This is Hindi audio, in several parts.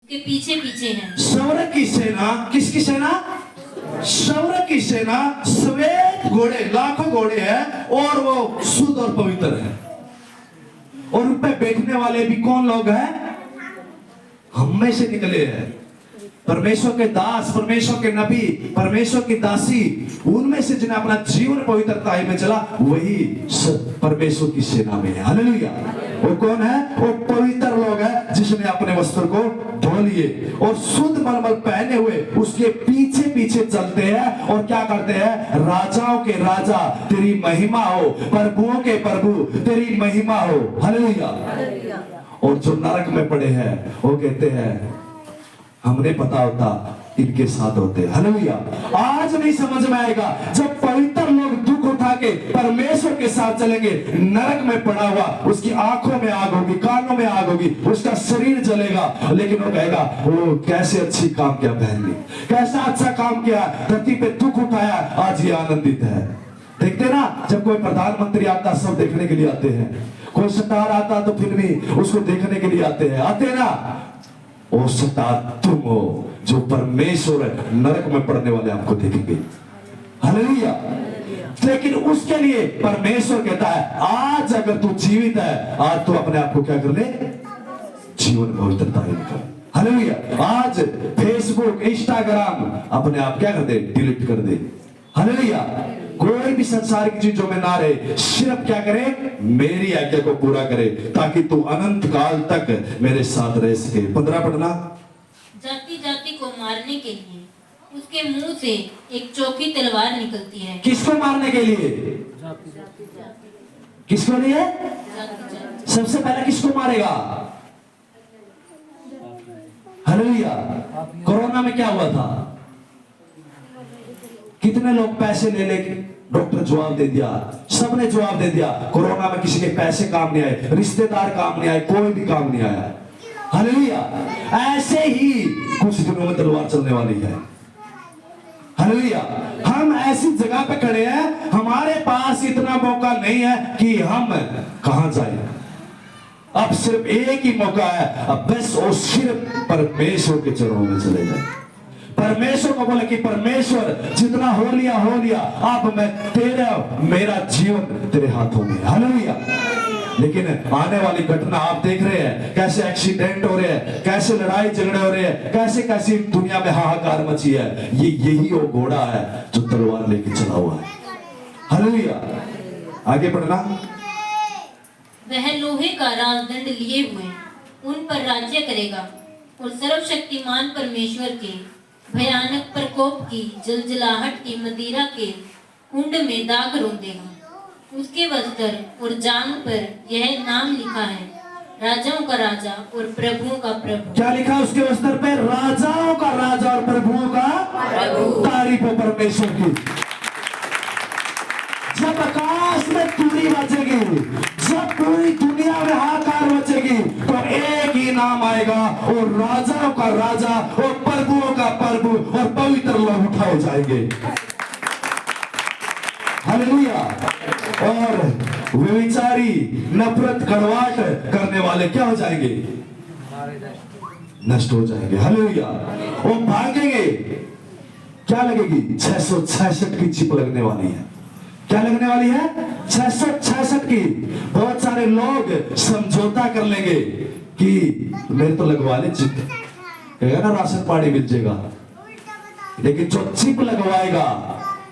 के पीछे पीछे है। स्वर्ग की सेना, किसकी सेना? स्वर्ग की सेना, श्वेत घोड़े, लाखों घोड़े हैं और वो शुद्ध और पवित्र है। और उन पे बैठने वाले भी कौन लोग हैं? हम में से निकले हैं, परमेश्वर के दास, परमेश्वर के नबी, परमेश्वर की दासी, उनमें से जिन्हें अपना जीवन पवित्रता में चला, वही परमेश्वर की सेना में है। हालेलुया। वो कौन है? वो पवित्र लोग है जिसने अपने वस्त्र को धो लिए और शुद्ध मलमल पहने हुए उसके पीछे पीछे चलते हैं और क्या करते हैं? राजाओं के राजा तेरी महिमा हो, प्रभुओं के प्रभु तेरी महिमा हो। हालेलुया। और जो नरक में पड़े हैं वो कहते हैं हमने पता होता इनके साथ होते। हालेलुया। आज नहीं समझ में आएगा जब पवित्र लोग दुख उठा के परमेश्वर के साथ चलेंगे। नरक में पड़ा हुआ उसकी आंखों में आग होगी, कानों में आग होगी, उसका शरीर जलेगा, लेकिन वो कहेगा वो कैसे अच्छी काम किया बहन ने, कैसा अच्छा काम किया, धरती पे दुख उठाया, आज ये आनंदित है। देखते ना जब कोई प्रधानमंत्री आता सब देखने के लिए आते हैं, कोई स्टार आता तो फिर भी उसको देखने के लिए आते हैं, आते ना। ओ सता तुम हो जो परमेश्वर नरक में पड़ने वाले आपको देखेंगे। हालेलुया। लेकिन उसके लिए परमेश्वर कहता है आज अगर तू जीवित है, आज तू अपने आप को क्या कर ले? जीवन पवित्रता कर। हालेलुया। आज फेसबुक, इंस्टाग्राम अपने आप क्या कर दे? डिलीट कर दे। हालेलुया। कोई भी संसार की चीजों में ना रहे, सिर्फ क्या करे? मेरी आज्ञा को पूरा करे ताकि तू अनंत काल तक मेरे साथ रह सके। 15 पढ़ना। जाति जाति को मारने के लिए उसके मुंह से एक चौकी तलवार निकलती है। किसको मारने के लिए? किसको लिए? सबसे पहले किसको मारेगा? हालेलुया। कोरोना में क्या हुआ था? कितने लोग पैसे ले लेके, डॉक्टर जवाब दे दिया, सबने जवाब दे दिया। कोरोना में किसी के पैसे काम नहीं आए, रिश्तेदार काम नहीं आए, कोई भी काम नहीं आया। हालेलुया। ऐसे ही कुछ दिनों में तलवार चलने वाली है। हालेलुया। हम ऐसी जगह पे खड़े हैं, हमारे पास इतना मौका नहीं है कि हम कहां जाएं। अब सिर्फ एक ही मौका है, अब बस वो सिर्फ परमेश्वर के चरणों में चले जाए। परमेश्वर को बोले कि परमेश्वर जितना हो लिया, अब मैं तेरा, मेरा जीवन तेरे हाथों में। हालेलुया। लेकिन आने वाली घटना आप देख रहे हैं, कैसे एक्सीडेंट हो रहे हैं, कैसे लड़ाई झगड़े हो रहे हैं, कैसे कैसी दुनिया में हाहाकार मची है। यही वो घोड़ा है जो तलवार लेके चला हुआ है। हालेलुया। आगे पढ़ना। वह लोहे का राजदंड लिए हुए उन पर राज्य करेगा और सर्वशक्तिमान परमेश्वर के भयानक प्रकोप की जलजलाहट की मदिरा के कुंड में दाग रोंदेगा। उसके वस्त्र और जांघ पर यह नाम लिखा है, राजाओं का राजा और प्रभुओं का प्रभु। क्या लिखा है उसके वस्त्र पे? राजाओं का राजा और प्रभुओं का प्रभु। तारीफ हो परमेश्वर की। जब आकाश में तुरी बजेगी, जब पूरी दुनिया में हाहाकार मचेगी, तो एक ही नाम आएगा और राजाओं का राजा और प्रभुओं का प्रभु और पवित्र लोग उठाए जाएंगे। हालेलुया। और व्यभिचारी, नफरत, कड़वाहट करने वाले क्या हो जाएंगे? नष्ट हो जाएंगे। हालेलुया। वो भागेंगे। क्या लगेगी? 666 की चिप लगने वाली है। क्या लगने वाली है? 666 की। बहुत सारे लोग समझौता कर लेंगे कि मेरे तो लगवा ले चिप, कहेगा ना राशन पानी मिल जाएगा। लेकिन जो चिप लगवाएगा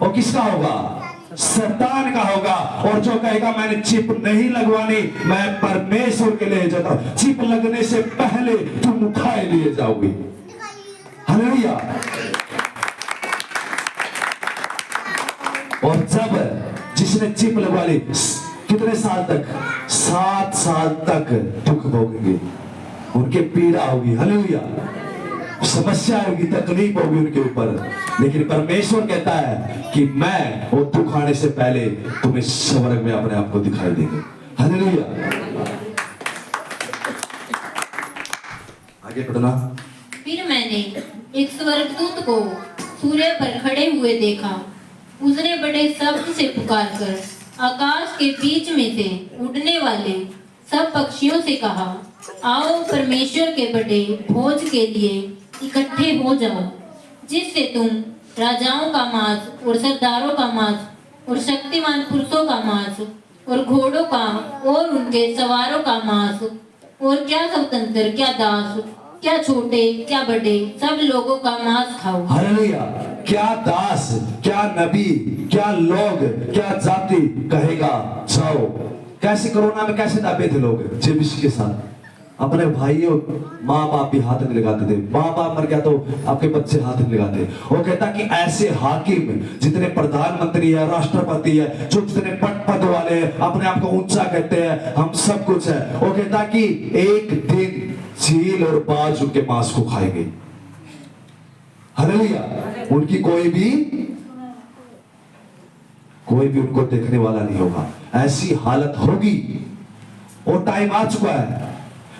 वो किसका होगा? शैतान का होगा। और जो कहेगा मैंने चिप नहीं लगवानी, मैं परमेश्वर के लिए जाता हूं, चिप लगने से पहले तुम उठाए लिए जाओगे। हालेलुया। और जब जिसने चिप लगवा ली, कितने साल तक? 7 साल तक दुख भोगेंगे, उनके पीड़ा होगी। हालेलुया। समस्या होगी, तकलीफ होगी उनके ऊपर। लेकिन परमेश्वर कहता है कि मैं वो दुख आने से पहले तुम्हें स्वर्ग में अपने आप को दिखाई देंगे। हालेलुया। आगे पढ़ना। फिर मैंने एक स्वर्गदूत को सूर्य पर खड़े हुए देखा। उसने बड़े शब्द से पुकारकर आकाश के बीच में से उड़ने वाले सब पक्षियों से कहा, आओ परमेश्वर के बड़े भोज के लिए इकट्ठे हो जाओ, जिससे तुम राजाओं का मांस और सरदारों का मांस और शक्तिमान पुरुषों का मांस और घोड़ों का और उनके सवारों का मांस और क्या स्वतंत्र, क्या दास, क्या छोटे, क्या बड़े, सब लोगों का मांस खाओ। हालेलुया। क्या दास, क्या नबी, क्या लोग, क्या जाति कहेगा जाओ। कैसे कोरोना में कैसे दाबे थे लोग जेबीसी के साथ, अपने भाइयों माँ बाप भी हाथ नहीं लगाते थे। माँ बाप मर गया तो आपके बच्चे हाथ नहीं लगाते। वो कहता कि ऐसे हाकिम जितने प्रधानमंत्री है, राष्ट्रपति है, जो जितने पद वाले हैं, अपने आप को ऊंचा कहते हैं, हम सब कुछ है, वो कहता कि एक दिन चील और बाज उनके मांस को खाएंगे। हालेलुया। उनकी कोई भी उनको देखने वाला नहीं होगा। ऐसी हालत होगी और टाइम आ चुका है।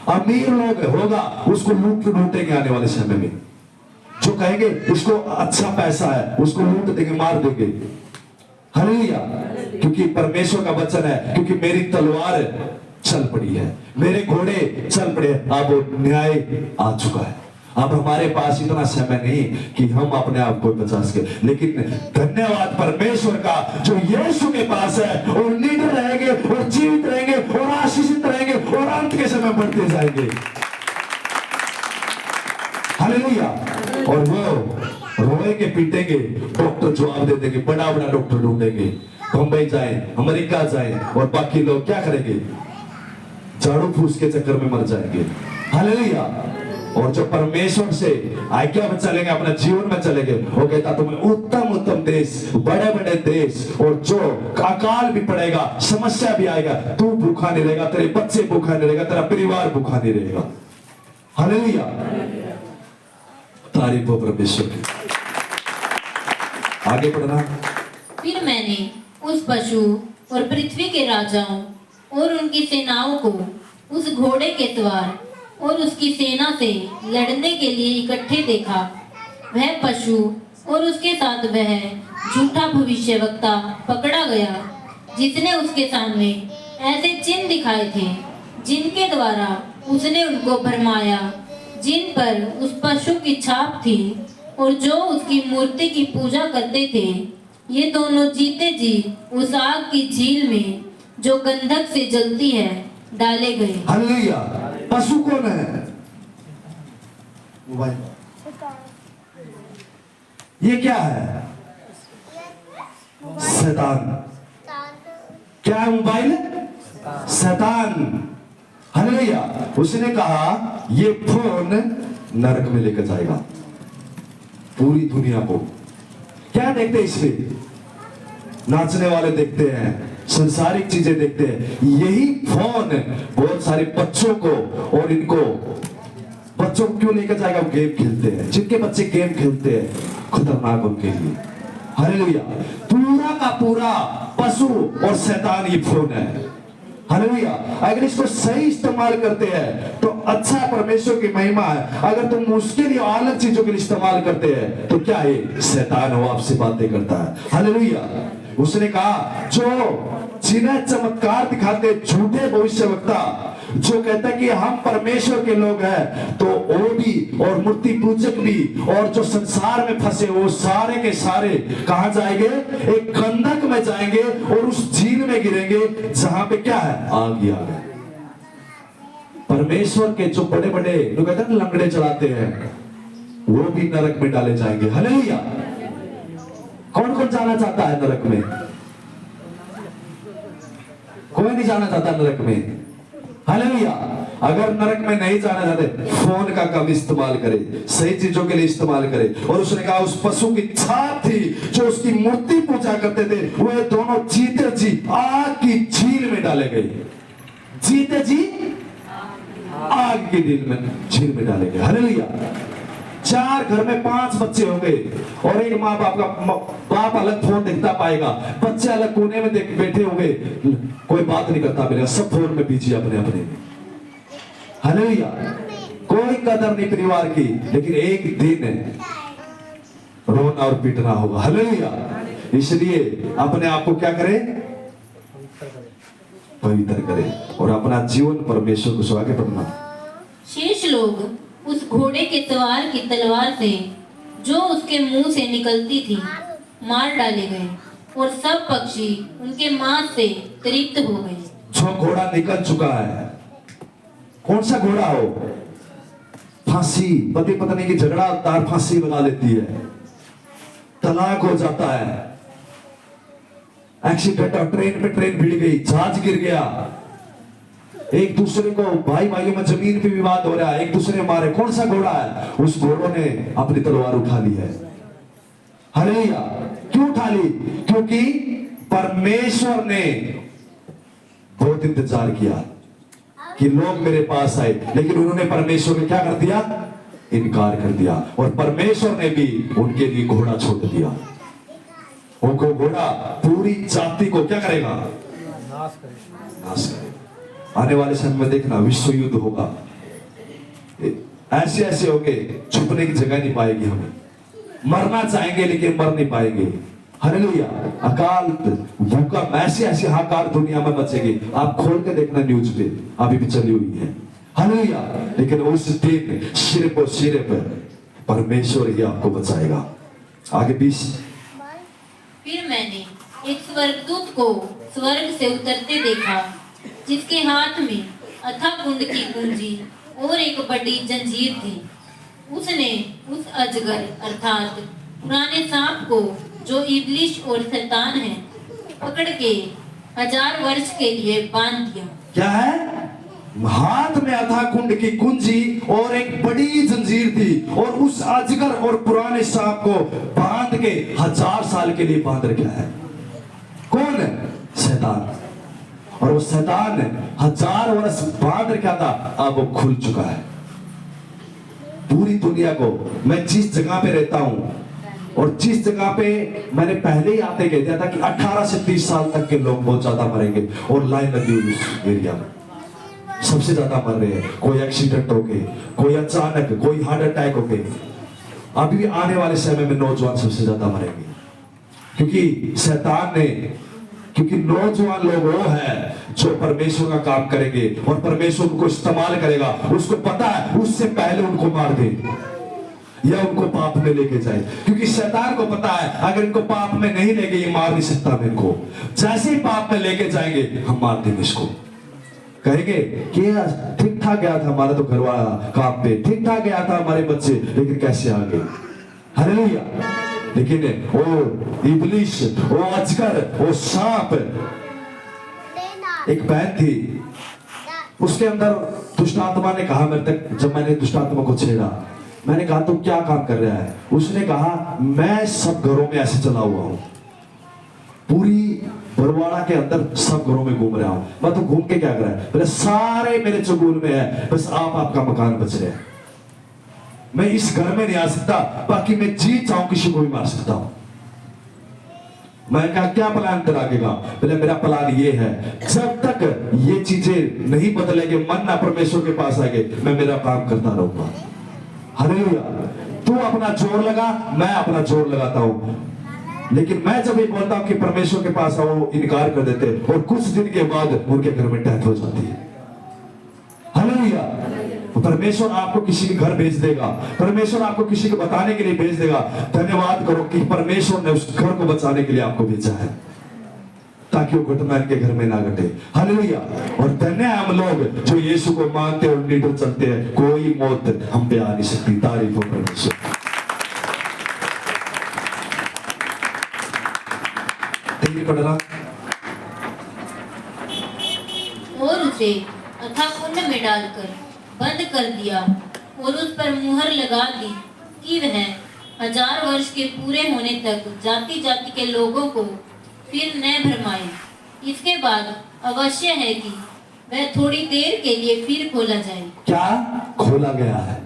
अमीर लोग होगा उसको लूटेंगे आने वाले समय में। जो कहेंगे उसको अच्छा पैसा है उसको लूट देंगे, मार देंगे। हालेलुया। क्योंकि परमेश्वर का वचन है, क्योंकि मेरी तलवार चल पड़ी है, मेरे घोड़े चल पड़े। अब न्याय आ चुका है। अब हमारे पास इतना समय नहीं कि हम अपने आप को बचा सके, लेकिन धन्यवाद परमेश्वर का जो यीशु के पास है, और निडर रहेंगे और जीवित रहेंगे और आशीषित रहेंगे और अंत के समय बढ़ते जाएंगे। हालेलुया। और वो रोएंगे पीटेंगे, डॉक्टर जवाब दे देंगे, बड़ा बड़ा डॉक्टर ढूंढेंगे, बंबई जाए, अमेरिका जाए, और बाकी लोग क्या करेंगे, झाड़ू फूस के चक्कर में मर जाएंगे। हालेलुया। और जो परमेश्वर से आज्ञा में चलेंगे, अपने जीवन में चलेंगे, वो कहता तुम्हें उत्तम उत्तम देश, बड़े बड़े देश, और जो अकाल भी पड़ेगा, समस्या भी आएगा, तू भूखा नहीं रहेगा, तेरे बच्चे भूखा नहीं रहेगा, तेरा परिवार भूखा नहीं रहेगा। हालेलुया। तारीफ हो परमेश्वर की। आगे पढ़ना। फिर मैंने उस पशु और पृथ्वी के राजाओं और उनकी सेनाओं को उस घोड़े के सवार और उसकी सेना से लड़ने के लिए इकट्ठे देखा। वह पशु और उसके साथ वह झूठा भविष्यवक्ता पकड़ा गया, जिसने उसके सामने ऐसे चिन्ह दिखाए थे जिनके द्वारा उसने उनको भरमाया, जिन पर उस पशु की छाप थी और जो उसकी मूर्ति की पूजा करते थे। ये दोनों जीते जी उस आग की झील में जो गंधक से जलती है डाले गए। हालेलुया। पशु कौन है? मोबाइल। ये क्या है? शैतान। क्या है मोबाइल? शैतान। हालेलुया। उसने कहा ये फोन नरक में लेकर जाएगा पूरी दुनिया को। क्या देखते हैं इसमें? नाचने वाले देखते हैं, संसारिक चीजें देखते हैं। यही फोन बहुत सारे बच्चों को, और इनको बच्चों को क्यों लेकर जाएगा? वो गेम खेलते हैं। जिनके बच्चे गेम खेलते हैं खतरनाक उनके लिए। हालेलुया। पूरा का पूरा पशु और शैतान ये फोन है। हालेलुया। अगर इसको सही इस्तेमाल करते हैं तो अच्छा, परमेश्वर की महिमा है। अगर तुम मुश्किल या अलग चीजों के लिए इस्तेमाल करते हैं तो क्या है? शैतान वो आपसे बातें करता है। हालेलुया। उसने कहा जो जिन्हें चमत्कार दिखाते झूठे भविष्यवक्ता, जो कहता है कि हम परमेश्वर के लोग हैं, तो वो भी और मूर्ति पूजक भी और जो संसार में फंसे वो सारे के सारे कहां जाएंगे? एक गंधक में जाएंगे और उस झील में गिरेंगे जहां पे क्या है? आग ही आग है। परमेश्वर के जो बड़े बड़े लोग कहते हैं लंगड़े चलाते हैं, वो भी नरक में डाले जाएंगे। हालेलुया। कौन कौन जाना चाहता है नरक में? कोई नहीं जाना चाहता नरक में। हालेलुया। अगर नरक में नहीं जाना चाहते, फोन का कम इस्तेमाल करे, सही चीजों के लिए इस्तेमाल करे। और उसने कहा उस पशु की छाप थी जो उसकी मूर्ति पूजा करते थे, वे दोनों जीते जी आग की झील में डाले गए। जीते जी आग की झील में डाले गए। हालेलुया। 4 घर में 5 बच्चे होंगे और एक माँ बाप का बाप अलग फोन देखता पाएगा, बच्चे अलग कोने में बैठे होंगे, कोई बात नहीं करता मिलेगा, सब फोन में बिजी अपने अपने में। हालेलुया। कोई कदर नहीं परिवार की, लेकिन एक दिन रोना और पीटना होगा। हालेलुया। इसलिए अपने आप को क्या करें? पवित्र करे और अपना जीवन परमेश्वर को सौंपे। पढ़ना। शेष लोग उस घोड़े के सवार की तलवार से जो उसके मुंह से निकलती थी मार डाले गए और सब पक्षी उनके मांस से तृप्त हो गए। जो घोड़ा निकल चुका है, कौन सा घोड़ा हो? फांसी, पति पत्नी की झगड़ा, तार फांसी लगा लेती है, तलाक हो जाता है, एक्सीडेंट और ट्रेन पे ट्रेन भिड़ गई, जहाज गिर गया, एक दूसरे को भाई भाइयों में जमीन पे विवाद हो रहा है, एक दूसरे मारे। कौन सा घोड़ा है? उस घोड़ों ने अपनी तलवार उठा ली है। हालेलुया। क्यों उठा ली? क्योंकि परमेश्वर ने बहुत इंतजार किया कि लोग मेरे पास आए, लेकिन उन्होंने परमेश्वर ने क्या कर दिया? इनकार कर दिया। और परमेश्वर ने भी उनके लिए घोड़ा छोड़ दिया। उनको घोड़ा पूरी जाति को क्या करेगा? नाश करेगा। आने वाले समय में देखना विश्व युद्ध होगा, ऐसे ऐसे होंगे, छुपने की जगह नहीं पाएगी हमें। मरना चाहेंगे लेकिन मर नहीं पाएंगे। हालेलुया। अकाल, भूखा, ऐसी ऐसी हाहाकार दुनिया में मचेगी। आप खोल के देखना न्यूज पे, अभी भी चली हुई है। हालेलुया। लेकिन उस दिन सिर्फ और सिर्फ परमेश्वर ही आपको बचाएगा। आगे 20। फिर मैंने एक स्वर्गदूत को स्वर्ग से उतरते देखा, जिसके हाथ में अथाह कुंड की कुंजी और एक बड़ी जंजीर थी। उसने उस अजगर अर्थात पुराने सांप को, जो इब्लिस और शैतान है, पकड़ के 1000 वर्ष के लिए बांध दिया। क्या है? हाथ में अथाह कुंड की कुंजी और एक बड़ी जंजीर थी, और उस अजगर और पुराने सांप को बांध के 1000 साल के लिए बांध रखा है। कौन है? शैतान। और वो शैतान 1000 वर्ष बांध रखा था, अब वो खुल चुका है। पूरी दुनिया को, मैं जिस जगह पे रहता हूं और जिस जगह पे मैंने पहले ही आते कह दिया था कि 18 से 30 साल तक के लोग बहुत ज्यादा मरेंगे, और लाइन लगी हुई उस एरिया में सबसे ज्यादा मर रहे हैं। कोई एक्सीडेंट हो गए, कोई अचानक, कोई हार्ट अटैक हो गए। अभी आने वाले समय में नौजवान सबसे ज्यादा मरेंगे, क्योंकि शैतान ने, क्योंकि नौजवान लोग वो है जो परमेश्वर का काम करेंगे और परमेश्वर उनको इस्तेमाल करेगा। उसको पता है उससे पहले उनको मार दे या उनको पाप में लेके जाए, क्योंकि शैतान को पता है अगर इनको पाप में नहीं लेके ये मार नहीं सकता मैं इनको। जैसे ही पाप में लेके जाएंगे हम मार देंगे इसको। कहेंगे कि ठीक ठाक गया था हमारा तो घरवाला काम पे, ठीक ठाक गया था हमारे बच्चे, लेकिन कैसे आ गए? हालेलुया। लेकिन वो इब्लिस, वो अजगर, वो सांप, एक बहन थी, उसके अंदर दुष्ट आत्मा ने कहा मेरे तक, जब मैंने दुष्ट आत्मा को छेड़ा, मैंने कहा तुम क्या काम कर रहा है? उसने कहा मैं सब घरों में ऐसे चला हुआ हूं, पूरी बरवाड़ा के अंदर सब घरों में घूम रहा हूं। मैं तो घूम के क्या कर रहा है? बोले सारे मेरे चुगुल में है, बस आपका मकान बच रहा है। मैं इस घर में नहीं आ सकता, बाकी मैं जी चाहूं किसी को भी मार सकता हूं। मैं कहा क्या प्लान तेरा आगे का? बोले मेरा प्लान ये है, जब तक ये चीजें नहीं बदलेंगे, मन ना परमेश्वर के पास आएंगे, मैं मेरा काम करता रहूंगा। हालेलुया। तू अपना जोर लगा, मैं अपना जोर लगाता हूं। लेकिन मैं जब ये बोलता हूं कि परमेश्वर के पास आओ, इनकार कर देते, और कुछ दिन के बाद उनके घर में डेथ हो जाती है। हालेलुया। परमेश्वर आपको किसी के घर भेज देगा, परमेश्वर आपको किसी को बताने के लिए भेज देगा। धन्यवाद करो कि परमेश्वर ने उस घर को बचाने के लिए आपको भेजा है, ताकि वो घटना इनके घर में ना घटे। हालेलुया। और धन्य है हम लोग जो यीशु को मानते और निडर चलते हैं, कोई मौत हम पे आ नहीं सकती। तारीफ हो परमेश्वर। और उसे अथाह कुंड में डालकर बंद कर दिया और उस पर मुहर लगा दी कि वह 1000 वर्ष के पूरे होने तक जाति जाति के लोगों को फिर न भरमाए। इसके बाद अवश्य है कि वह थोड़ी देर के लिए फिर खोला जाए। क्या खोला गया है?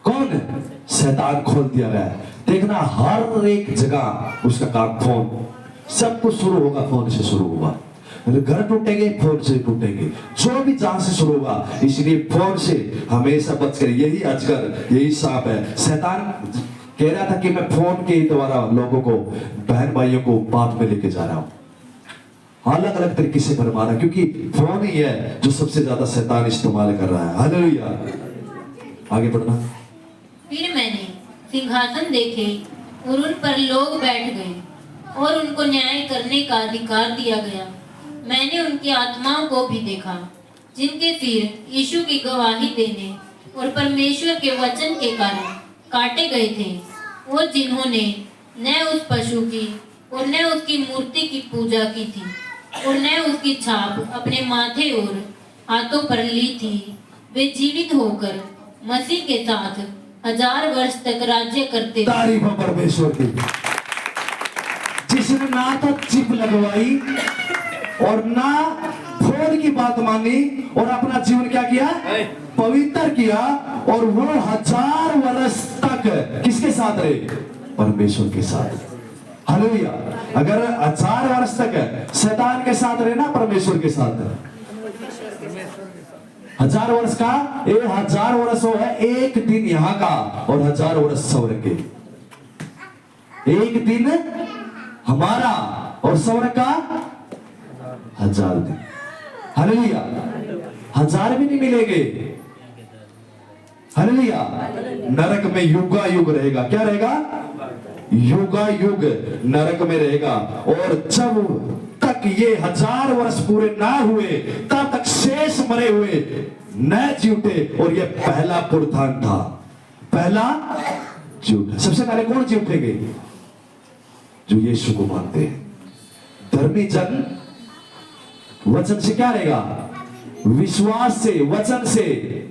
कौन? शैतान खोल दिया गया है। देखना हर एक जगह उसका काम फोन, सब कुछ शुरू होगा फोन से शुरू होगा। घर टूटेंगे फोन से टूटेंगे, जो भी जहां से शुरू होगा। इसलिए फोन से हमेशा बच कर, यही अजगर, यही सांप है। शैतान कह रहा था कि मैं फोन के द्वारा लोगों को, बहन भाइयों को पाप में लेके जा रहा हूं, अलग अलग तरीके से भरमाना, क्योंकि फोन ही है जो सबसे ज्यादा शैतान इस्तेमाल कर रहा है। हालेलुया। आगे बढ़ना। फिर मैंने सिंहासन देखे और उन पर लोग बैठ गए और उनको न्याय करने का अधिकार दिया गया। मैंने उनकी आत्माओं को भी देखा जिनके सिर यीशु की गवाही देने और परमेश्वर के वचन के कारण काटे गए थे, और जिन्होंने न उस पशु की और न उसकी मूर्ति की पूजा की थी और न उसकी छाप अपने माथे और हाथों पर ली थी। वे जीवित होकर मसीह के साथ 1000 वर्ष तक राज्य करते थे। तारीफ हो परमेश्वर की, जिसने ना तो चिप लगवाई और ना फोन की बात मानी और अपना जीवन क्या किया, पवित्र किया, और वो 1000 वर्ष तक किसके साथ रहे, परमेश्वर के साथ। हालेलुया। अगर 1000 वर्ष तक शैतान के साथ रहे ना, परमेश्वर के साथ 1000 वर्ष का, ये 1000 वर्ष वो है एक दिन यहाँ का, और 1000 वर्ष स्वर्ग के। एक दिन हमारा और स्वर्ग का 1000 दिन। हालेलुया। 1000 भी नहीं मिलेंगे। हालेलुया। नरक में युगा युग रहेगा। क्या रहेगा, युगा युग नरक में रहेगा। और जब तक ये 1000 वर्ष पूरे ना हुए तब तक शेष मरे हुए न जीवते, और ये पहला पुरथान था, पहला जीव। सबसे पहले कौन जीवतेंगे, जो यीशु को मानते हैं। धर्मी जन वचन से क्या रहेगा, विश्वास से, वचन से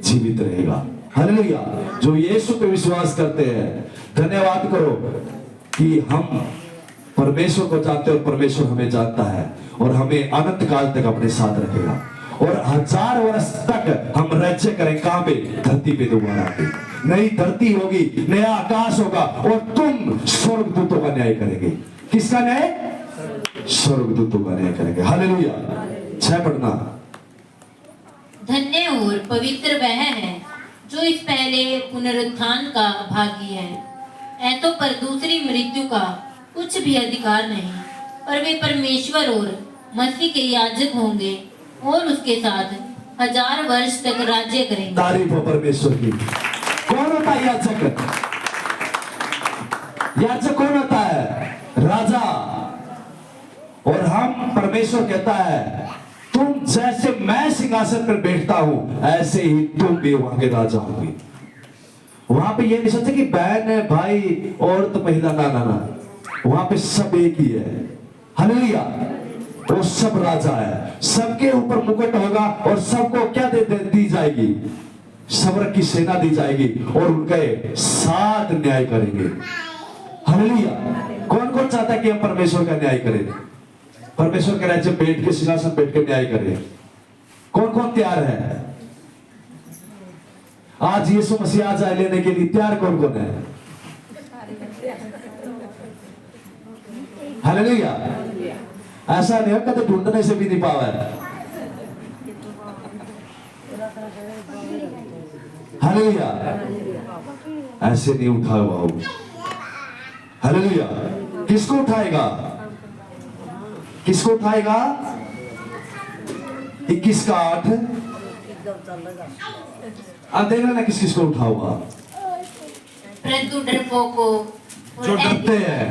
जीवित रहेगा। हालेलुया। जो यीशु पे विश्वास करते हैं, धन्यवाद करो कि हम परमेश्वर को जानते हैं और परमेश्वर हमें जानता है और हमें अनंत काल तक अपने साथ रखेगा, और 1000 वर्ष तक हम राज्य करें। कहां पे, धरती पे दोबारा पे। नई धरती होगी, नया आकाश होगा, और तुम स्वर्गदूतों का न्याय करेंगे। किसका न्याय, स्वर्गदूतों का न्याय करेंगे। हालेलुया। 6 पढ़ना। धन्य और पवित्र वह है जो इस पहले पुनरुत्थान का भागी है। ऐतों पर दूसरी मृत्यु का कुछ भी अधिकार नहीं, पर वे परमेश्वर और मसीह के याजक होंगे और उसके साथ 1000 वर्ष तक राज्य करेंगे। तारीफ हो परमेश्वर की। कौन होता है याजक, याजक कौन होता है, राजा। और हम, परमेश्वर कहता है तुम जैसे मैं सिंहासन पर बैठता हूं ऐसे ही तुम भी वहां के राजा होंगे। वहां पे ये नहीं सोचते कि बहन है, भाई, औरत, महिला, ना ना ना, वहां पे सब एक ही है। हालेलुया। वो सब राजा है, सबके ऊपर मुकुट होगा और सबको क्या दी जाएगी, स्वर्ग की सेना दी जाएगी, और उनके साथ न्याय करेंगे। हालेलुया। कौन कौन चाहता है कि हम परमेश्वर का न्याय करें, परमेश्वर के राज्य बैठ के, सिंहासन बैठ के न्याय करें। कौन कौन तैयार है, आज यीशु मसीह आ जाए लेने के लिए, तैयार कौन कौन है। हालेलुया। ऐसा नहीं होगा तो ढूंढने से भी नहीं पावा है। हालेलुया। ऐसे नहीं उठा हुआ हो। हालेलुया। किसको उठाएगा, किसको उठाएगा, 21 का 8। अब देख लेना किस किसको उठा हुआ, परंतु डरपोकों जो डरते हैं,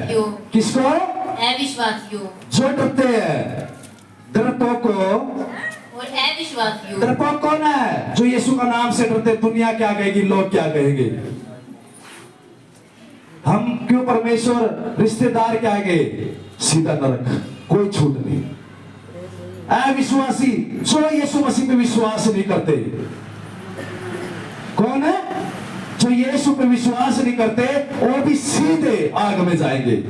किसको, अविश्वासियों, जो डरते हैं, डरपोकों और अविश्वासियों। डरपोक कौन है, जो यीशु का नाम से डरते। दुनिया क्या कहेगी, लोग क्या कहेंगे, हम क्यों परमेश्वर, रिश्तेदार क्या आगे, सीधा नरक, कोई छूट नहीं। अविश्वासी, जो यीशु मसीह पे विश्वास नहीं करते। कौन है, जो यीशु पे विश्वास नहीं करते, वो भी सीधे आग में जाएंगे।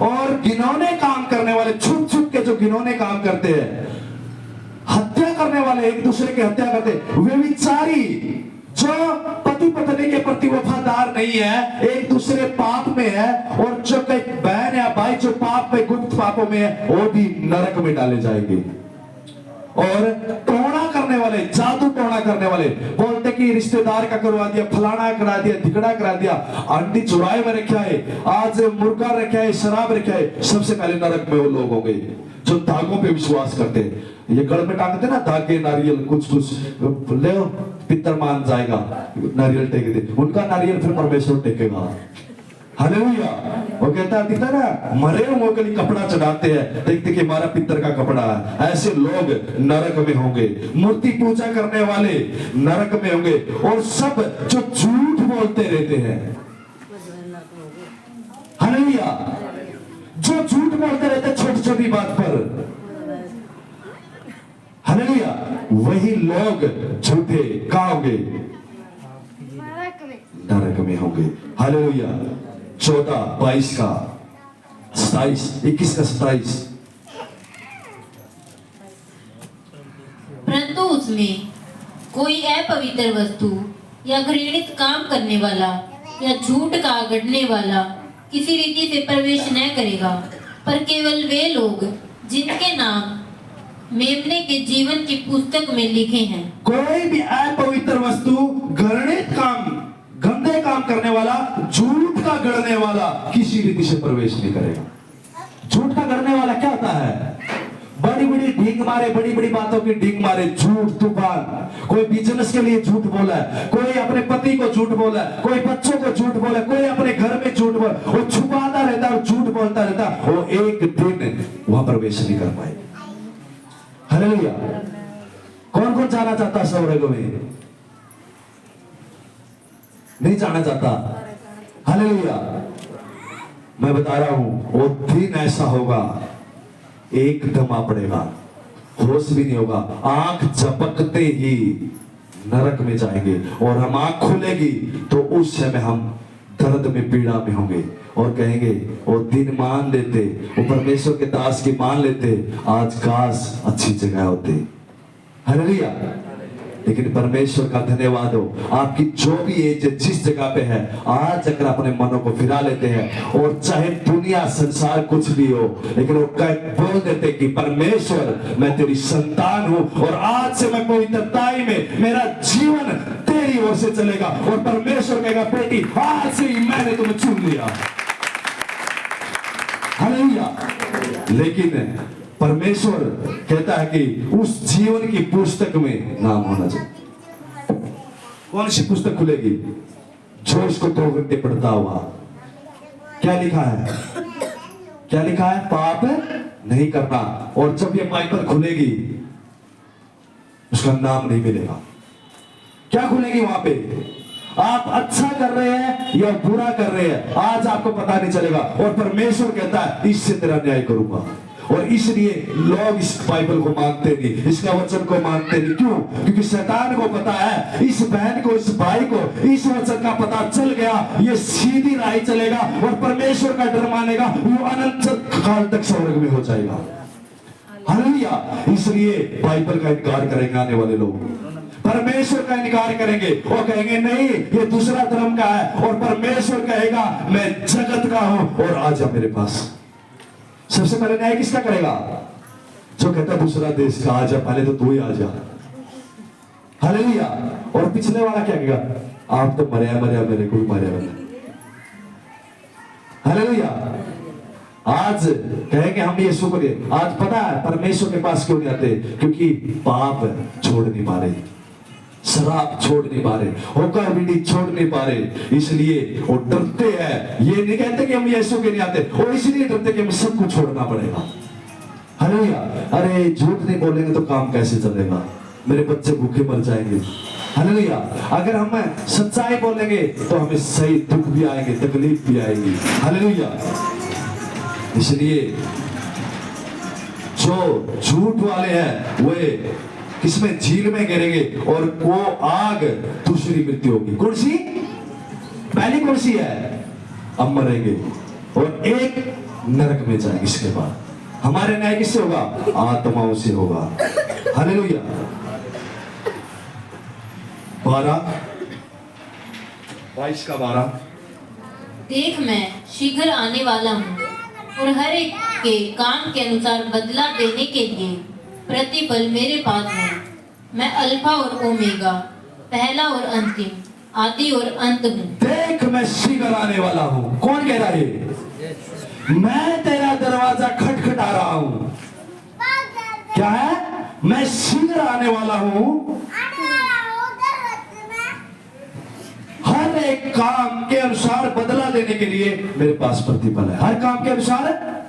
और घिनौने काम करने वाले, छुप छुप के जो घिनौने काम करते हैं, हत्या करने वाले, एक दूसरे की हत्या करते, वे विचारी, जो पति पत्नी के प्रति वफादार नहीं है, एक दूसरे पाप में है, और जो कई बहन या भाई जो पाप में, गुप्त पापों में है, वो भी नरक में डाले जाएंगे। और टोना करने वाले, जादू टोना करने वाले, बोलते कि रिश्तेदार का करवा दिया, फलाना करा दिया, धिकड़ा करा दिया, अंडी चुराए में रखा है, आज मुर्गा रखा है, शराब रखा है, सबसे पहले नरक में वो लोग होंगे। जो जो धागों पे विश्वास करते हैं। ये गढ़ में टांगते ना धागे, नारियल, कुछ ले पितर मान जाएगा, नारियल टेक दे, उनका नारियल फिर परमेश्वर टेकेगा। हालेलुया। वो कहता है ना, मरे हुए के लिए कपड़ा चढ़ाते हैं, देखते कि हमारा पितर का कपड़ा है। ऐसे लोग नरक में होंगे। मूर्ति पूजा करने वाले नरक में होंगे, और सब जो झूठ बोलते रहते हैं, हालेलुया, जो झूठ बोलते रहते हैं छोटी छोटी बात पर, हालेलुया, वही लोग झूठे कहाँ होंगे? नरक में होंगे। हालेलुया। 14, 22 का 27, 21 का 27। परंतु उसमें कोई अपवित्र वस्तु या घृणित काम करने वाला या झूठ का गढ़ने वाला किसी रीति से प्रवेश न करेगा, पर केवल वे लोग जिनके नाम मेमने के जीवन की पुस्तक में लिखे हैं। कोई भी अपवित्र वस्तु, घृणित काम, गंदे काम करने वाला, झूठ का गढ़ने वाला किसी रीति से प्रवेश नहीं करेगा। झूठ का गढ़ने वाला क्या होता है? बड़ी बड़ी ढींग मारे, बड़ी बड़ी बातों की ढींग मारे, झूठ तूफान। कोई बिजनेस के लिए झूठ बोला है, कोई अपने पति को झूठ बोला है, कोई बच्चों को झूठ बोला है, कोई अपने घर में झूठ बोला, वो छुपाता रहता है और झूठ बोलता रहता है, वो एक दिन वहां प्रवेश नहीं कर पाए। हालेलुया। कौन कौन जाना चाहता है स्वर्ग में? नहीं जाना चाहता। हालेलुया। मैं बता रहा हूं, वो दिन ऐसा होगा, एकदम आ पड़ेगा, होश भी नहीं होगा, आंख झपकते ही नरक में जाएंगे, और हम आंख खुलेगी तो उस समय हम दर्द में, पीड़ा में होंगे, और कहेंगे वो दिन मान लेते, वो परमेश्वर के दास की मान लेते, आज काश अच्छी जगह होते। हालेलुया। लेकिन परमेश्वर का धन्यवाद हो, आपकी जो भी एज जिस जगह पे है, आज अगर अपने मनों को फिरा लेते हैं, और चाहे दुनिया संसार कुछ भी हो, लेकिन वो बोल देते कि परमेश्वर मैं तेरी संतान हूं, और आज से मैं पवित्रताई में मेरा जीवन तेरी ओर से चलेगा, और परमेश्वर कहेगा बेटी आज से ही मैंने तुम्हें चुन लिया। हालेलुया। लेकिन परमेश्वर कहता है कि उस जीवन की पुस्तक में नाम होना चाहिए। कौन सी पुस्तक खुलेगी? जो इसको 2 घंटे पढ़ता हुआ। क्या लिखा है? क्या लिखा है? पाप नहीं करना। और जब ये बाइबल खुलेगी, उसका नाम नहीं मिलेगा। क्या खुलेगी वहां पे? आप अच्छा कर रहे हैं या बुरा कर रहे हैं, आज आपको पता नहीं चलेगा, और परमेश्वर कहता है इससे तेरा न्याय करूंगा। और इसलिए लोग इस बाइबल को मानते नहीं, इसका वचन को मानते नहीं। क्यों? क्योंकि शैतान को पता है, इस बहन को, इस भाई को इस वचन का पता चल गया, ये सीधी राह चलेगा और परमेश्वर का डर मानेगा, वो अनंत काल तक स्वर्ग में हो जाएगा। हालेलुया। इसलिए बाइबल का इनकार करेंगे आने वाले लोग, परमेश्वर का इनकार करेंगे, और कहेंगे नहीं ये दूसरा धर्म का है, और परमेश्वर कहेगा मैं जगत का हूं और आ जा मेरे पास। सबसे पहले न्याय किसका करेगा? जो कहता दूसरा देश का, आ जा, पहले तो तू ही आ जा। हालेलुया। और पिछले वाला क्या कहेगा? आप तो मरे मेरे को मारे। हालेलुया। आज कहेंगे हम यीशु को लिए, आज पता है परमेश्वर के पास क्यों नहीं आते? क्योंकि पाप छोड़ नहीं पा रहे, शराब छोड़ नहीं पा रहे, होकर बीड़ी छोड़ नहीं पा रहे, इसलिए वो डरते हैं। ये नहीं कहते कि हम यीशु के नहीं आते, वो इसलिए डरते कि हमें सब कुछ छोड़ना पड़ेगा। हालेलुया। अरे झूठ नहीं बोलेंगे तो काम कैसे चलेगा? मेरे बच्चे भूखे मर जाएंगे। हालेलुया। अगर हम सच्चाई बोलेंगे तो हमें सही दुख भी आएंगे, तकलीफ भी आएगी। हालेलुया। इसलिए जो झूठ वाले हैं वे इसमें झील में गिरेंगे, और वो आग दूसरी मृत्यु होगी। कौन सी? पहली कौन सी है? अब मरेंगे और एक नरक में जाएंगे। इसके बाद हमारे न्याय किससे होगा? आत्माओं से होगा। हालेलुया। 22 का 12। देख मैं शीघ्र आने वाला हूँ, और हर एक के काम के अनुसार बदला देने के लिए प्रतिफल मेरे पास है। मैं अल्फा और ओमेगा, पहला और अंतिम, आदि और अंत हूँ। देख मैं शीघ्र आने वाला हूँ। कौन कह रहा है? मैं तेरा दरवाजा खटखटा रहा हूँ। क्या है? मैं शीघ्र आने वाला हूं, हर एक काम के अनुसार बदला देने के लिए मेरे पास प्रतिफल है। हर काम के अनुसार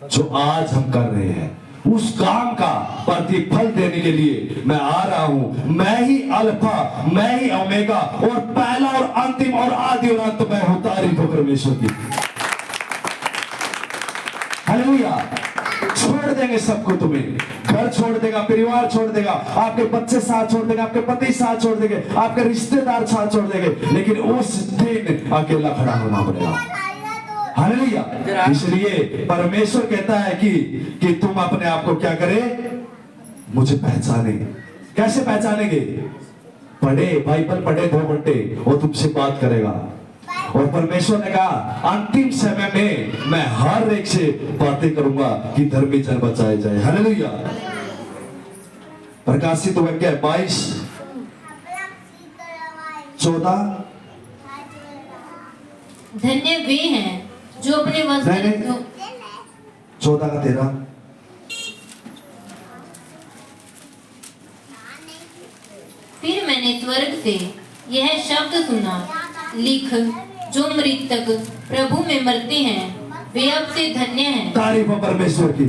जो आज हम कर रहे हैं उस काम का प्रतिफल देने के लिए मैं आ रहा हूं। मैं ही अल्फा, मैं ही ओमेगा, और पहला और अंतिम और आदि और अंत मैं हूं। तारीफ हो परमेश्वर की। हालेलुया। छोड़ देंगे सबको, तुम्हें घर छोड़ देगा, परिवार छोड़ देगा, आपके बच्चे साथ छोड़ देगा, आपके पति साथ छोड़ देंगे, आपके रिश्तेदार साथ छोड़ देंगे, लेकिन उस दिन अकेला खड़ा होना पड़ेगा। हालेलुया। इसलिए परमेश्वर कहता है कि तुम अपने आप को क्या करे, मुझे पहचाने। कैसे पहचानेंगे? पढ़े, बाइबल पढ़े 2 घंटे, वो तुमसे बात करेगा। और परमेश्वर ने कहा अंतिम समय में मैं हर एक से बातें करूंगा कि धर्मी जन बचाए जाए। हालेलुया। प्रकाशित वाक्य 22:14। धन्य वे हैं जो अपने वस्त्र 14:13। फिर मैंने स्वर्ग से यह शब्द सुना, लिख, जो मृतक प्रभु में मरते हैं वे अब से धन्य हैं। तारीफ हो परमेश्वर की।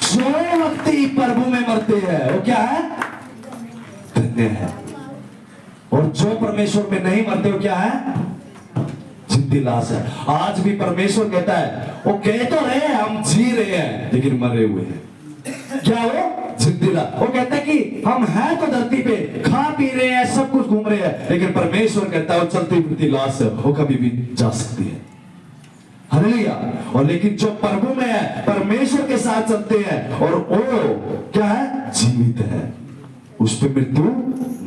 जो व्यक्ति प्रभु में मरते हैं वो क्या है? धन्य है। और जो परमेश्वर में नहीं मरते वो क्या है? जिंदी लाश है। आज भी परमेश्वर कहता है, वो कह तो रहे हैं हम जी रहे हैं लेकिन मरे हुए हैं। क्या वो? जिंदी लाश। वो कहता है कि हम हैं तो धरती पे, खा पी रहे हैं, सब कुछ घूम रहे हैं, लेकिन परमेश्वर कहता है वो चलती फिरती लाश है, वो कभी भी जा सकती है। हालेलुया। और लेकिन जो प्रभु में है, परमेश्वर के साथ चलते हैं, और वो क्या है? जीवित है, उस पर मृत्यु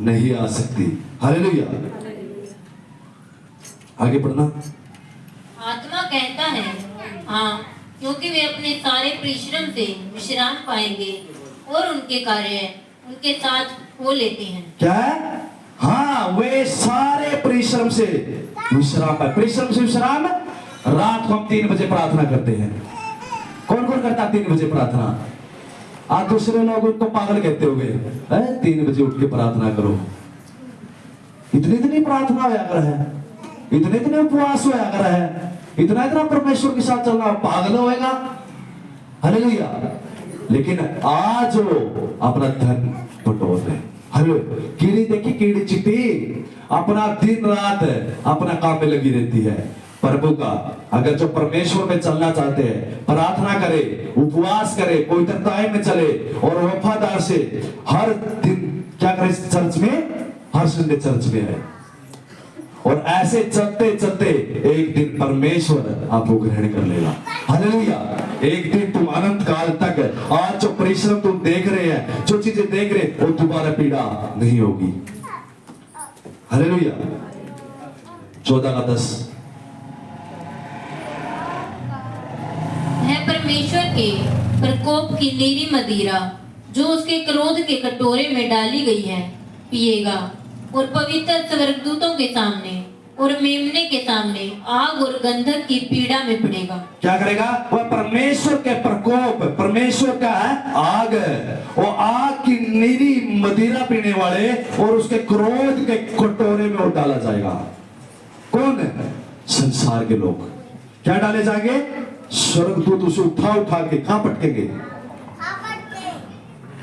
नहीं आ सकती। हालेलुया। आगे पढ़ना। आत्मा कहता है हाँ, क्योंकि वे अपने सारे परिश्रम से विश्राम पाएंगे और उनके कार्य उनके साथ हो लेते हैं। क्या है? हाँ, वे सारे परिश्रम से विश्राम पाए। परिश्रम से विश्राम। रात को हम 3 बजे प्रार्थना करते हैं। कौन कौन करता 3 बजे प्रार्थना? आज दूसरे लोग उनको पागल कहते होंगे, 3 बजे उठ के प्रार्थना करो। इतनी प्रार्थना होया कर है, इतने उपवास होया कर है, इतना परमेश्वर के साथ चलना, पागल होएगा। हालेलुया। लेकिन आज वो अपना धन बटोर रहे। हेलो, कीड़ी देखी, कीड़ी चिट्टी अपना दिन रात अपना काम में लगी रहती है प्रभु का। अगर जो परमेश्वर में चलना चाहते हैं, प्रार्थना करे, उपवास करे, पवित्रता में चले और वफादार से हर दिन क्या करे? चर्च में, हर संडे चर्च में है। और ऐसे चलते चलते एक दिन परमेश्वर आपको ग्रहण कर लेगा। हालेलुया। एक दिन तुम अनंत काल तक आज जो परिश्रम तुम देख रहे हैं, जो चीजें देख रहे हैं, वो दोबारा पीड़ा नहीं होगी। हालेलुया। 14:10। है परमेश्वर के प्रकोप की नीरी मदिरा जो उसके क्रोध के कटोरे में डाली गई है पिएगा, और पवित्र स्वर्गदूतों के सामने और मेमने के सामने आग और गंधक की पीड़ा में पड़ेगा। क्या करेगा? वह परमेश्वर के प्रकोप, परमेश्वर का है आग, वो आग की नीरी मदिरा पीने वाले और उसके क्रोध के कटोरे में वो डाला जाएगा। कौन? संसार के लोग। क्या डाले जाएंगे? स्वर्गदूत उसे उठा के कहां पटकेंगे?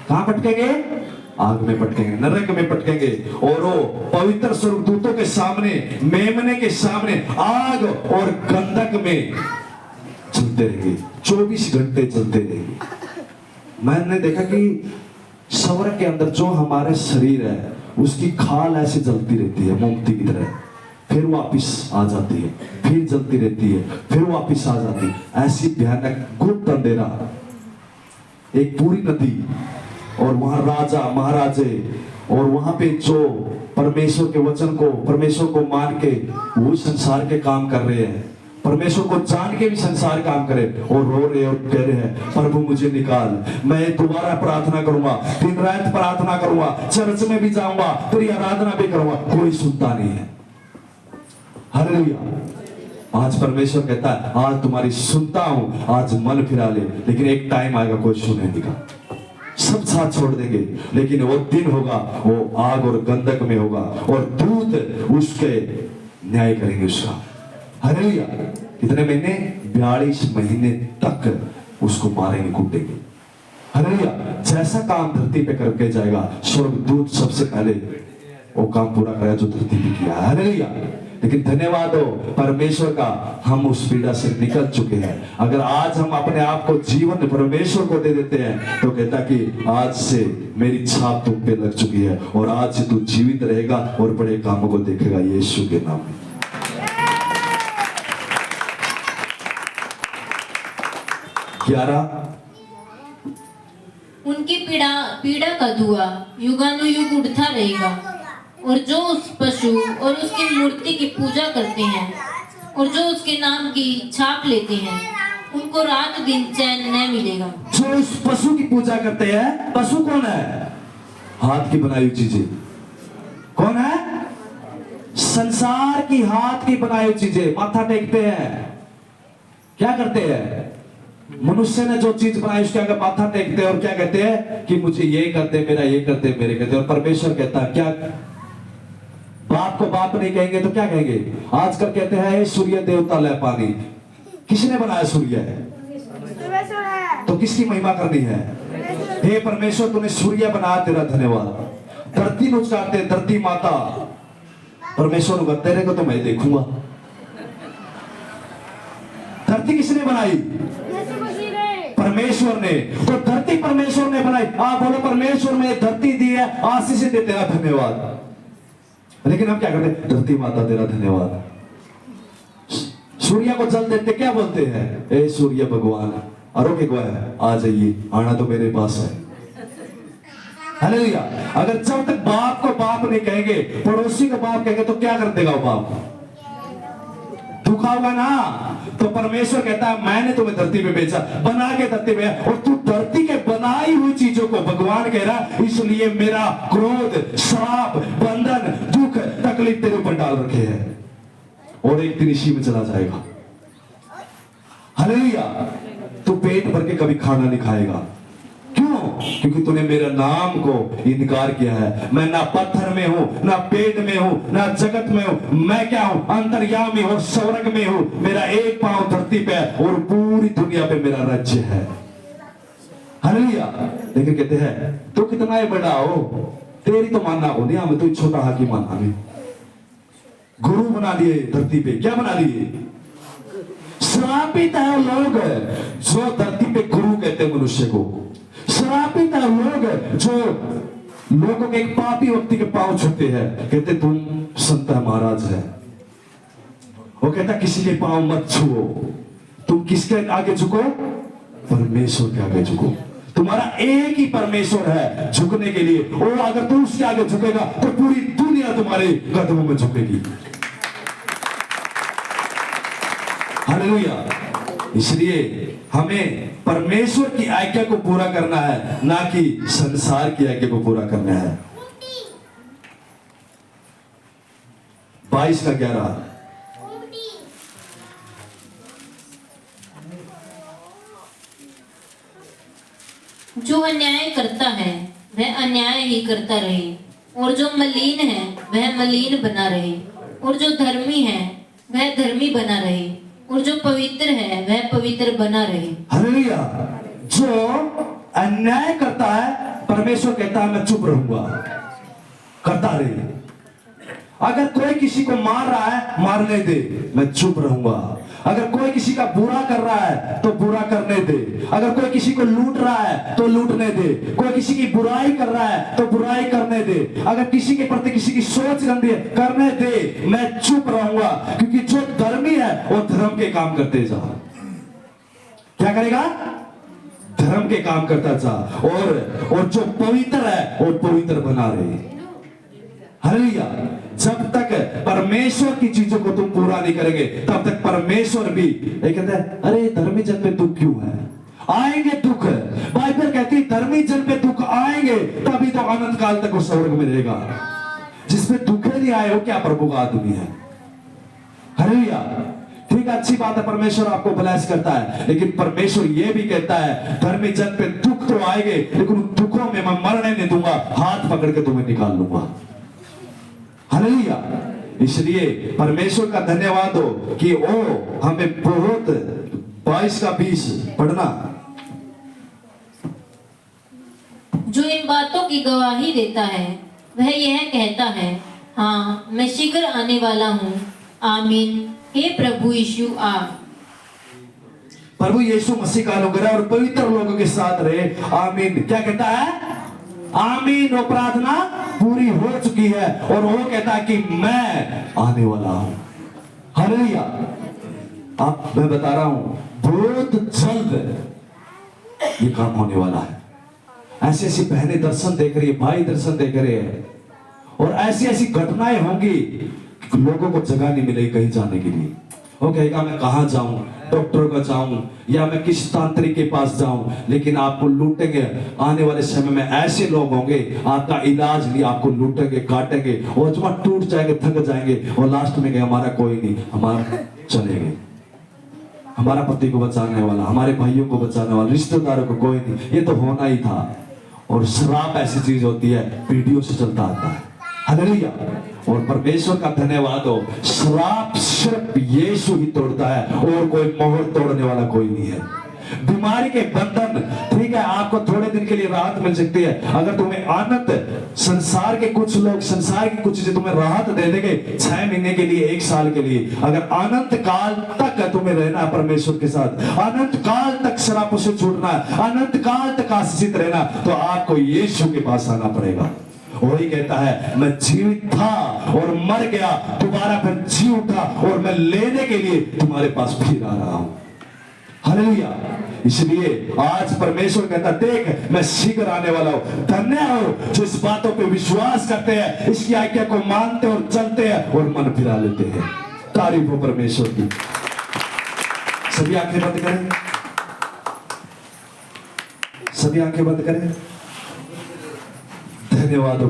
कहां पटकेंगे? आग में पटकेंगे, नरक में पटकेंगे। और वो पवित्र स्वर्गदूतों के सामने, मेमने के सामने आग और गंधक में चलते रहेंगे, 24 घंटे चलते रहेंगे। मैंने देखा कि स्वर्ग के अंदर जो हमारे शरीर है उसकी खाल ऐसे जलती रहती है मोमबत्ती की तरह, फिर वापिस आ जाती है, फिर जलती रहती है, फिर वापिस आ जाती है। ऐसी भयानक गुप्त अंधेरा, एक पूरी नदी, और वहां राजा महाराजे, और वहां पे जो परमेश्वर के वचन को, परमेश्वर को मान के वो संसार के काम कर रहे हैं, परमेश्वर को जान के भी संसार काम करे, और रो रहे और कह रहे हैं प्रभु मुझे निकाल, मैं दोबारा प्रार्थना करूंगा, दिन रात प्रार्थना करूंगा, चर्च में भी जाऊंगा, तेरी आराधना भी करूंगा। कोई सुनता नहीं है। हालेलुया। आज परमेश्वर कहता है आज तुम्हारी सुनता हूं, आज मन फिरा ले, लेकिन एक टाइम आएगा कोई सुनेगी का, सब साथ छोड़ देंगे, लेकिन वो दिन होगा वो आग और गंधक में होगा और दूत उसके न्याय करेंगे उसका। हालेलुया। कितने महीने? 42 महीने तक उसको मारेंगे, कूटेंगे। हालेलुया। जैसा काम धरती पे करके जाएगा, स्वर्गदूत सबसे पहले वो काम पूरा करेगा जो धरती पे किया। हालेलुया। लेकिन धन्यवाद हो परमेश्वर का, हम उस पीड़ा से निकल चुके हैं। अगर आज हम अपने आप को जीवन परमेश्वर को दे देते हैं तो कहता कि आज से मेरी छाप तुम पे लग चुकी है और आज से तू जीवित रहेगा और बड़े कामों को देखेगा यीशु के नाम में। उनकी पीड़ा का धुआं युगानुयुग उठता रहेगा, और जो उस पशु और उसकी मूर्ति की पूजा करते हैं और जो उसके नाम की छाप लेते हैं उनको रात दिन चैन न मिलेगा। जो उस पशु की पूजा करते हैं, पशु कौन है? हाथ की बनाई हुई चीजें। कौन है? संसार की हाथ की बनाई हुई चीजें। माथा टेकते हैं, क्या करते हैं? मनुष्य ने जो चीज बनाई उसके आगे माथा टेकते हैं और क्या कहते हैं कि मुझे ये करते, मेरा ये करते, मेरे करते। और परमेश्वर कहता है, क्या बाप को बाप नहीं कहेंगे तो क्या कहेंगे? आजकल कहते हैं सूर्य देवता ले पानी। किसने बनाया सूर्य? तो किसकी महिमा करनी है? हे परमेश्वर तूने सूर्य बनाया, तेरा धन्यवाद। धरती नुचकाते, धरती माता। परमेश्वर को तेरे को तो मैं देखूंगा। धरती किसने बनाई? परमेश्वर ने। तो धरती परमेश्वर ने बनाई। आप बोलो परमेश्वर ने धरती दी है, आशीष दे, तेरा धन्यवाद। लेकिन हम क्या करते? धरती माता तेरा धन्यवाद। सूर्य को जल देते, क्या बोलते हैं? ए सूर्य भगवान, आरोग्य को है, आ जाइए, आना तो मेरे पास है। हालेलुया। अगर जब तक बाप को बाप नहीं कहेंगे, पड़ोसी को बाप कहेंगे तो क्या कर देगा वो बाप? दुखा होगा ना। तो परमेश्वर कहता है मैंने तुम्हें धरती पे भेजा, बना के धरती पे, और तू धरती के बनाई हुई चीजों को, भगवान कह रहा इसलिए मेरा क्रोध, श्राप, बंधन, दुख, तकलीफ तेरे ऊपर डाल रखे हैं और एक दिन इसी में चला जाएगा। हालेलुया। तू पेट भर के कभी खाना नहीं खाएगा। क्यों? क्योंकि तूने मेरे नाम को इनकार किया है। मैं ना पत्थर में हूं, ना पेट में हूं, ना जगत में हूं। मैं क्या हूं? अंतर्यामी और स्वर्ग में हूं। मेरा एक पांव धरती पे और पूरी दुनिया पे मेरा राज्य है। हालेलुया। लेकिन कहते हैं तू कितना ही बड़ा हो, तेरी तो मानना हो नहीं, हमें तो छोटा हाकिम माना हमें। गुरु बना लिए धरती पे। क्या बना लिए? श्रापित है लोग जो धरती पे गुरु कहते हैं मनुष्य को। श्रापित है लोग जो लोगों के एक पापी व्यक्ति के पांव छूते हैं, कहते तुम संत महाराज है। वो कहता किसी के पांव मत छुओ। तुम किसके आगे झुको? परमेश्वर के आगे झुको। तुम्हारा एक ही परमेश्वर है झुकने के लिए, और अगर तुम उसके आगे झुकेगा तो पूरी दुनिया तुम्हारे कदमों में झुकेगी। हालेलुया। इसलिए हमें परमेश्वर की आज्ञा को पूरा करना है, ना कि संसार की आज्ञा को पूरा करना है। 22:11 जो अन्याय करता है वह अन्याय ही करता रहे, और जो मलिन है वह मलिन बना रहे, और जो धर्मी है वह धर्मी बना रहे, और जो पवित्र है वह पवित्र बना रहे। हालेलुया। जो अन्याय करता है, परमेश्वर कहता है मैं चुप रहूंगा, करता रहे। अगर कोई किसी को मार रहा है, मारने दे, मैं चुप रहूंगा। अगर कोई किसी का बुरा कर रहा है तो बुरा करने दे। अगर कोई किसी को लूट रहा है तो लूटने दे। कोई किसी की बुराई कर रहा है तो बुराई करने दे। अगर किसी के प्रति किसी की सोच गंदी है, करने दे, मैं चुप रहूंगा। क्योंकि जो धर्मी है वो धर्म के काम करते जा। क्या करेगा? धर्म के काम करता जा। और जो पवित्र है वो पवित्र बना रहे। हालेलुया। जब तक परमेश्वर की चीजों को तुम पूरा नहीं करेंगे तब तक परमेश्वर भी कहते हैं अरे धर्मी जन पे दुख क्यों है? आएंगे दुख। बाइबल कहती है धर्मी जन पे दुख आएंगे, तभी तो अनंत काल तक वो स्वर्ग में रहेगा। जिसपे दुख नहीं आए वो क्या प्रभु का आदमी है? हालेलुया। ठीक है, अच्छी बात है, परमेश्वर आपको ब्लेस करता है, लेकिन परमेश्वर ये भी कहता है धर्मी जन पे दुख तो आएंगे, लेकिन उन दुखों में मैं मरने नहीं दूंगा, हाथ पकड़ के तुम्हें निकाल लूंगा। हालेलुया। इसलिए परमेश्वर का धन्यवाद हो कि वो हमें बहुत 22 का 20 पढ़ना, जो इन बातों की गवाही देता है वह यह कहता है, हाँ मैं शीघ्र आने वाला हूँ, आमीन। हे प्रभु यीशु आ। प्रभु यीशु मसीह का अनुग्रह और पवित्र लोगों के साथ रहे, आमीन। क्या कहता है? आमीन। वो प्रार्थना पूरी हो चुकी है और वो कहता है कि मैं आने वाला हूं। हालेलुया। अब मैं बता रहा हूं बहुत जल्द ये काम होने वाला है। ऐसी ऐसी बहनें दर्शन देख रही है, भाई दर्शन देख रहे हैं, और ऐसी ऐसी घटनाएं होंगी कि लोगों को जगह नहीं मिलेगी कहीं जाने के लिए। वो कहेगा मैं कहां जाऊं, डॉक्टर का जाऊं या मैं किस तांत्रिक के पास जाऊं, लेकिन आपको लूटेंगे। आने वाले समय में ऐसे लोग होंगे आपका इलाज नहीं, आपको लूटेंगे, काटेंगे और जमा टूट जाएंगे, थक जाएंगे और लास्ट में कहेंगे हमारा कोई नहीं, हमारा चलेंगे, हमारा पति को बचाने वाला, हमारे भाइयों को बचाने वाला, रिश्तेदारों को कोई नहीं। ये तो होना ही था। और श्राप ऐसी चीज होती है, पीढ़ियों से चलता आता है। हालेलुया। और परमेश्वर का धन्यवाद हो, श्राप सिर्फ यीशु ही तोड़ता है और कोई मोहर तोड़ने वाला कोई नहीं है। बीमारी के बंधन, ठीक है, आपको थोड़े दिन के लिए राहत मिल सकती है। अगर तुम्हें आनंद, संसार के कुछ लोग, संसार की कुछ चीजें तुम्हें राहत दे देंगे 6 महीने के लिए, 1 साल के लिए। अगर अनंत काल तक तुम्हें रहना है परमेश्वर के साथ, अनंत काल तक शराबों से छूटना है, अनंत काल तक आशीषित रहना, तो आपको यीशु के पास आना पड़ेगा। वही कहता है मैं जीवित था और मर गया, दोबारा फिर जी उठा और मैं लेने के लिए तुम्हारे पास फिर आ रहा हूं। हालेलुया। इसलिए आज परमेश्वर कहता देख मैं शीघ्र आने वाला हूं। धन्य हो जो इस बातों पे विश्वास करते हैं, इसकी आज्ञा को मानते और चलते हैं और मन फिरा लेते हैं। तारीफ हो परमेश्वर की। सभी आंखें बंद करें, सभी आंखें बंद करें। धन्यवाद हो